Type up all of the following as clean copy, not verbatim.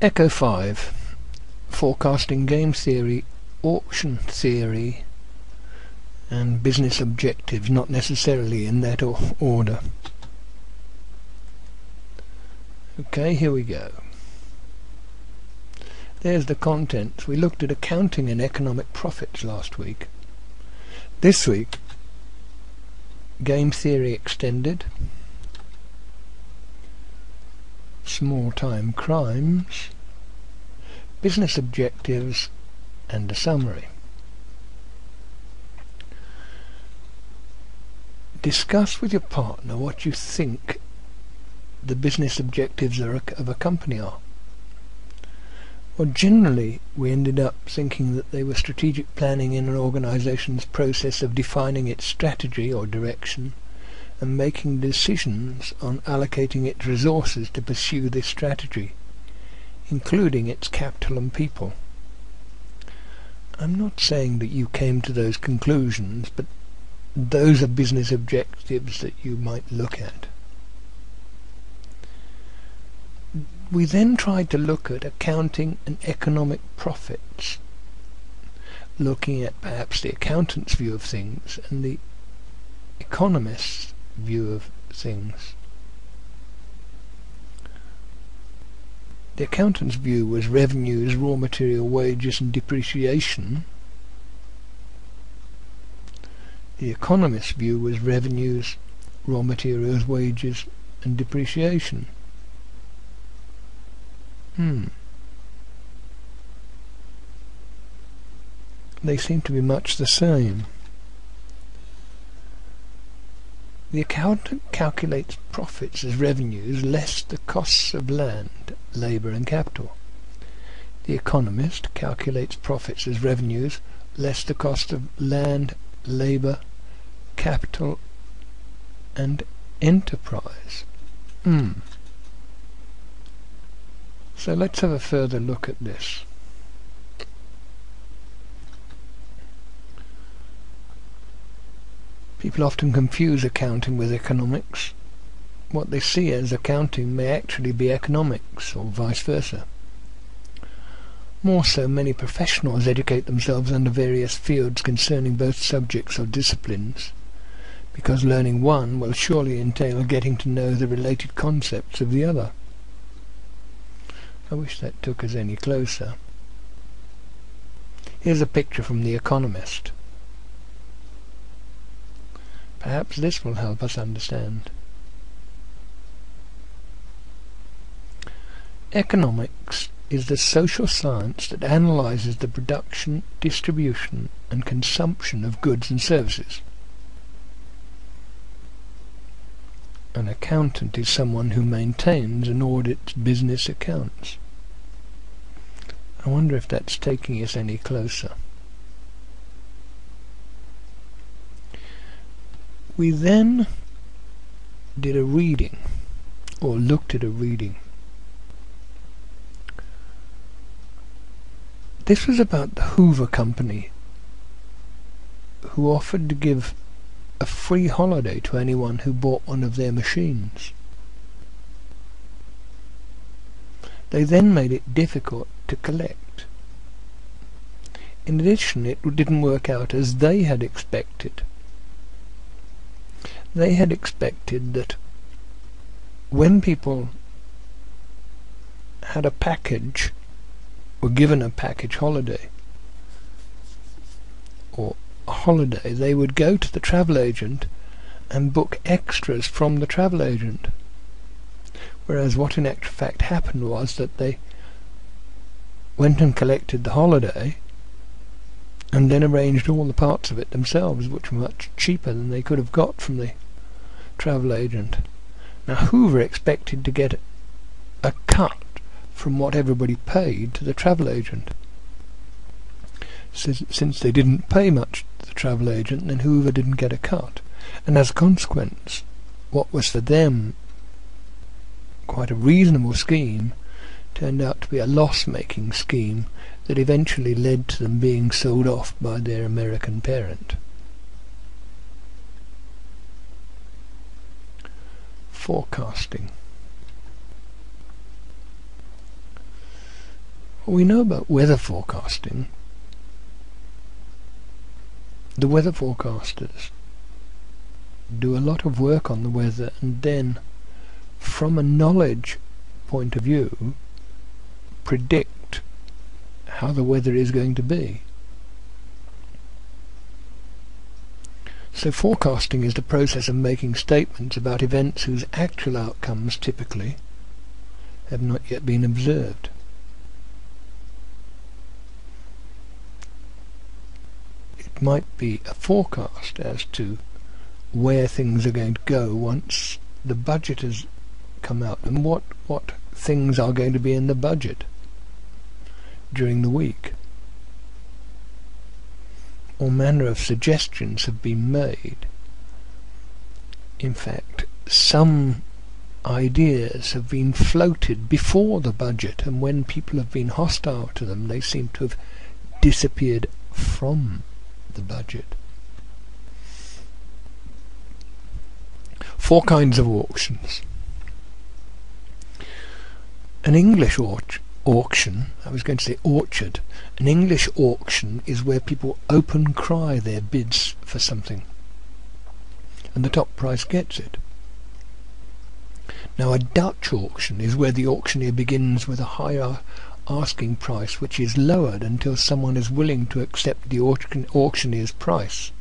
Echo 5. Forecasting game theory, auction theory, and business objectives, not necessarily in that order. Okay, here we go. There's the contents. We looked at accounting and economic profits last week. This week, game theory extended, small-time crimes, business objectives, and a summary. Discuss with your partner what you think the business objectives of a company are. Well, generally we ended up thinking that they were strategic planning in an organization's process of defining its strategy or direction and making decisions on allocating its resources to pursue this strategy, including its capital and people. I'm not saying that you came to those conclusions, but those are business objectives that you might look at. We then tried to look at accounting and economic profits, looking at perhaps the accountant's view of things and the economist's view of things. The accountant's view was revenues, raw material, wages and depreciation. The economist's view was revenues, raw materials, wages and depreciation. They seem to be much the same. The accountant calculates profits as revenues less the costs of land, labour and capital. The economist calculates profits as revenues less the cost of land, labour, capital and enterprise. So let's have a further look at this. People often confuse accounting with economics. What they see as accounting may actually be economics, or vice versa. More so, many professionals educate themselves under various fields concerning both subjects or disciplines, because learning one will surely entail getting to know the related concepts of the other. I wish that took us any closer. Here's a picture from The Economist. Perhaps this will help us understand. Economics is the social science that analyzes the production, distribution and consumption of goods and services. An accountant is someone who maintains and audits business accounts. I wonder if that's taking us any closer. We then did a reading, or looked at a reading. This was about the Hoover company, who offered to give a free holiday to anyone who bought one of their machines. They then made it difficult to collect. In addition, it didn't work out as they had expected. They had expected that when people had a package, were given a package holiday, or a holiday, they would go to the travel agent and book extras from the travel agent. Whereas what in actual fact happened was that they went and collected the holiday and then arranged all the parts of it themselves, which were much cheaper than they could have got from the travel agent. Now Hoover expected to get a cut from what everybody paid to the travel agent. Since they didn't pay much to the travel agent, then Hoover didn't get a cut, and as a consequence, what was for them quite a reasonable scheme turned out to be a loss-making scheme that eventually led to them being sold off by their American parent. Forecasting. We know about weather forecasting. The weather forecasters do a lot of work on the weather, and then from a knowledge point of view predict how the weather is going to be. So forecasting is the process of making statements about events whose actual outcomes typically have not yet been observed. It might be a forecast as to where things are going to go once the budget has come out, and what things are going to be in the budget during the week. All manner of suggestions have been made. In fact, some ideas have been floated before the budget, and when people have been hostile to them, they seem to have disappeared from the budget. 4 kinds of auctions. An English auction, I was going to say orchard. An English auction is where people open cry their bids for something, and the top price gets it. Now a Dutch auction is where the auctioneer begins with a higher asking price, which is lowered until someone is willing to accept the auctioneer's price,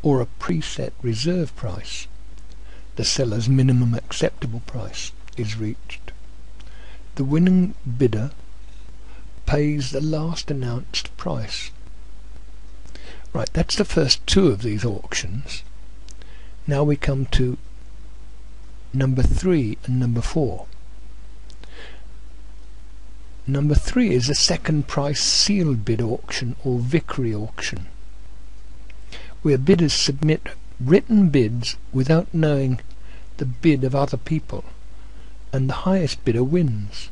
or a preset reserve price. The seller's minimum acceptable price is reached. The winning bidder pays the last announced price. Right, that's the first 2 of these auctions. Now we come to number 3 and number 4. Number 3 is a second price sealed bid auction, or Vickrey auction, where bidders submit written bids without knowing the bid of other people, and the highest bidder wins,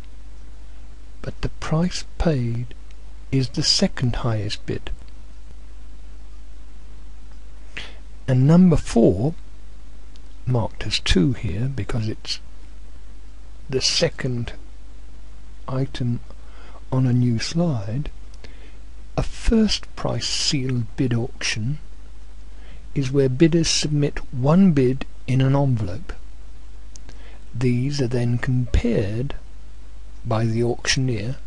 but the price paid is the second highest bid. And number 4, marked as 2 here because it's the second item on a new slide, a first price sealed bid auction is where bidders submit one bid in an envelope. These are then compared by the auctioneer,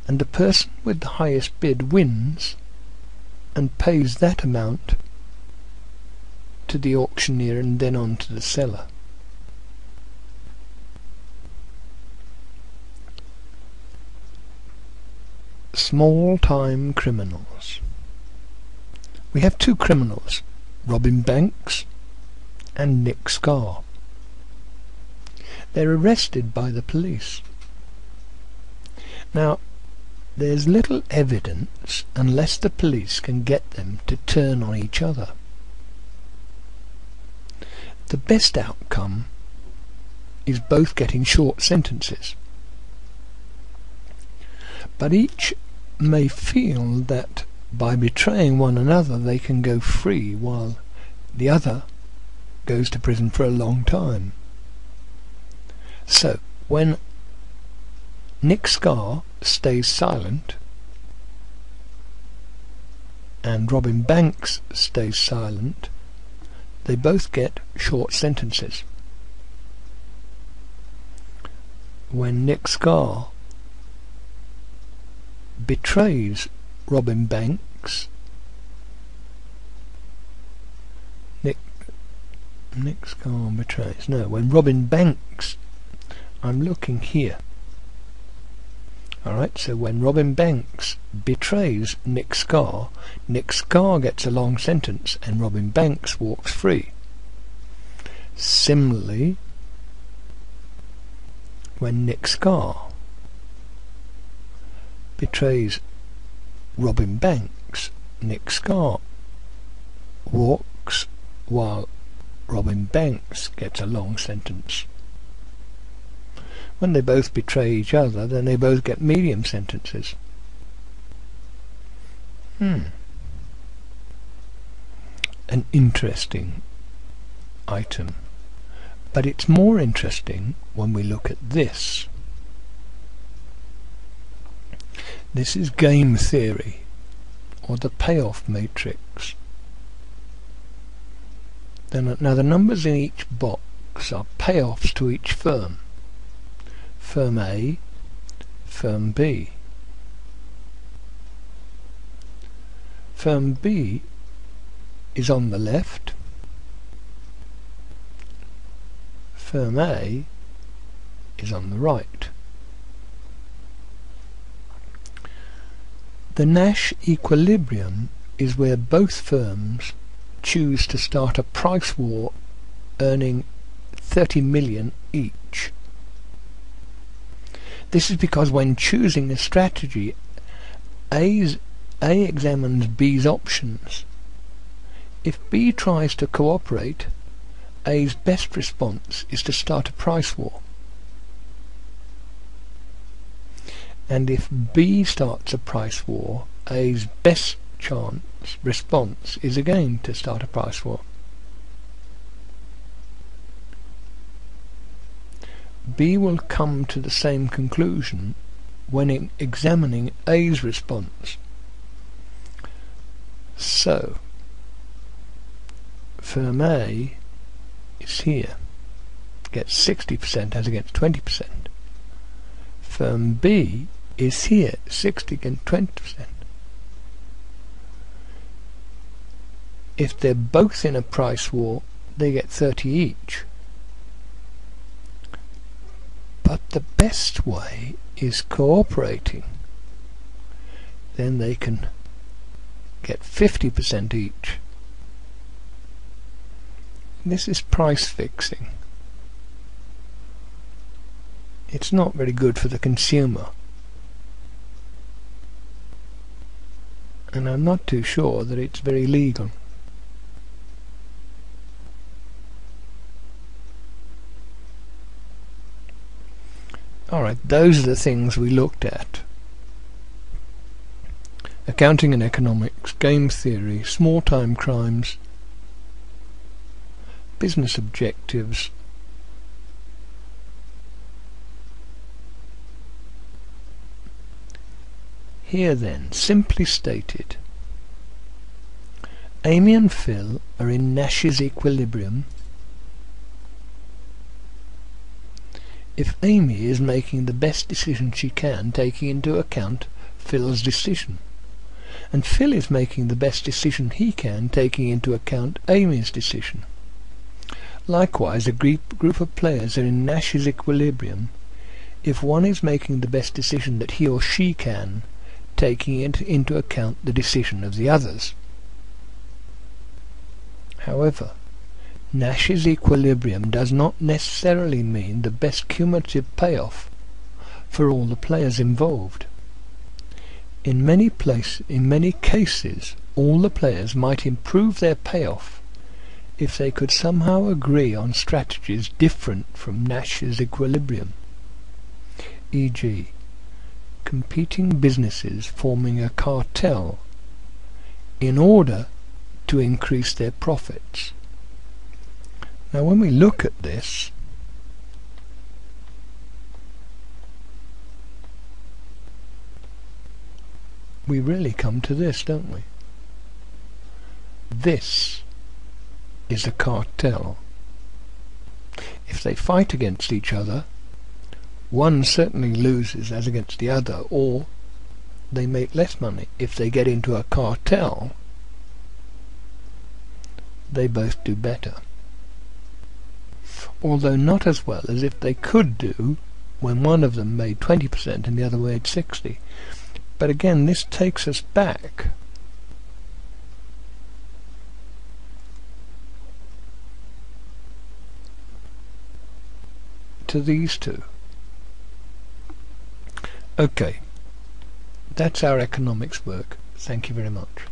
and the person with the highest bid wins and pays that amount to the auctioneer and then on to the seller. Small-time criminals. We have 2 criminals, Robin Banks and Nick Scarr. They're arrested by the police. Now, there's little evidence unless the police can get them to turn on each other. The best outcome is both getting short sentences, but each may feel that by betraying one another they can go free while the other goes to prison for a long time. So when Nick Scarr stays silent and Robin Banks stays silent, they both get short sentences. When Nick Scarr betrays Robin Banks, Nick Scarr betrays, no, when Robin Banks, I'm looking here. Alright, so when Robin Banks betrays Nick Scarr gets a long sentence and Robin Banks walks free. Similarly, when Nick Scarr betrays Robin Banks, Nick Scarr walks while Robin Banks gets a long sentence. When they both betray each other, then they both get medium sentences. An interesting item. But it's more interesting when we look at this. This is game theory, or the payoff matrix. Now the numbers in each box are payoffs to each firm. Firm A, Firm B. Firm B is on the left. Firm A is on the right. The Nash equilibrium is where both firms choose to start a price war earning 30 million each. This is because when choosing a strategy, A examines B's options. If B tries to cooperate, A's best response is to start a price war. And if B starts a price war, A's best response is again to start a price war. B will come to the same conclusion when examining A's response. So, firm A is here, gets 60% as against 20%. Firm B is here, 60 against 20%. If they're both in a price war, they get 30 each. But the best way is cooperating. Then they can get 50% each. This is price fixing. It's not very good for the consumer. And I'm not too sure that it's very legal. Alright, those are the things we looked at. Accounting and economics, game theory, small-time crimes, business objectives, here then, simply stated, Amy and Phil are in Nashes Equilibrium if Amy is making the best decision she can, taking into account Phil's decision, and Phil is making the best decision he can, taking into account Amy's decision. Likewise, a group of players are in Nashes Equilibrium if one is making the best decision that he or she can, taking into account the decision of the others. However, Nash's equilibrium does not necessarily mean the best cumulative payoff for all the players involved. In many cases, all the players might improve their payoff if they could somehow agree on strategies different from Nash's equilibrium, e.g., competing businesses forming a cartel in order to increase their profits. Now when we look at this, we really come to this, don't we? This is a cartel. If they fight against each other, one certainly loses as against the other, or they make less money. If they get into a cartel, they both do better. Although not as well as if they could do when one of them made 20% and the other made 60%. But again, this takes us back to these two. Okay, that's our economics work. Thank you very much.